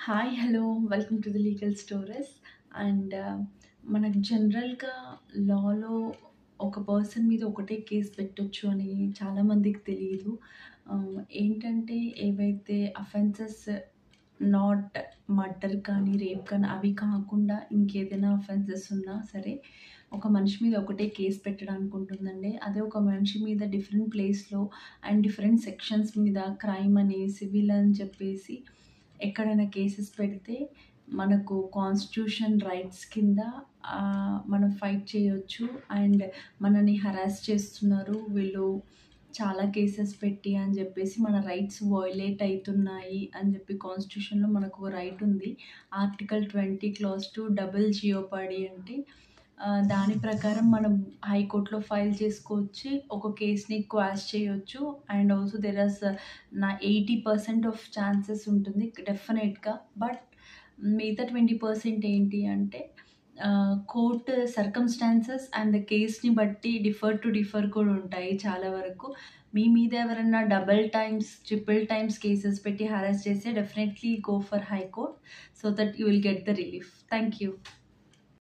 Hi hello welcome to the legal stories and మనకు జనరల్గా లాలో ఒక పర్సన్ మీద ఒకటే కేసు పెట్టొచ్చు అని చాలామందికి తెలియదు. ఏంటంటే ఏవైతే అఫెన్సెస్ నాట్ మర్డర్ కానీ రేప్ కానీ అవి కాకుండా ఇంకేదైనా అఫెన్సెస్ ఉన్నా సరే ఒక మనిషి మీద ఒకటే కేసు పెట్టడానికి ఉంటుందండి. అదే ఒక మనిషి మీద డిఫరెంట్ ప్లేస్లో అండ్ డిఫరెంట్ సెక్షన్స్ మీద క్రైమ్ అని సివిల్ అని చెప్పేసి ఎక్కడైనా కేసెస్ పెడితే మనకు కాన్స్టిట్యూషన్ రైట్స్ కింద మనం ఫైట్ చేయొచ్చు. అండ్ మనని హరాస్ చేస్తున్నారు వీళ్ళు చాలా కేసెస్ పెట్టి అని చెప్పేసి మన రైట్స్ వయోలేట్ అవుతున్నాయి అని చెప్పి కాన్స్టిట్యూషన్లో మనకు ఒక రైట్ ఉంది. ఆర్టికల్ 20 క్లాస్ 2 డబుల్ జియోపాడీ అంటే దాని ప్రకారం మనం హైకోర్టులో ఫైల్ చేసుకోవచ్చు, ఒక కేస్ని క్వాష్ చేయొచ్చు. అండ్ ఆల్సో దెర్ ఆస్ నా 80% ఆఫ్ ఛాన్సెస్ ఉంటుంది డెఫినెట్గా. బట్ మిగతా 20% ఏంటి అంటే కోర్ట్ సర్కమ్స్టాన్సెస్ అండ్ కేస్ని బట్టి డిఫర్ కూడా ఉంటాయి చాలా వరకు. మీ మీద ఎవరైనా double times triple times cases పెట్టి హరాస్ చేస్తే definitely go for high court so that you will get the relief. Thank you.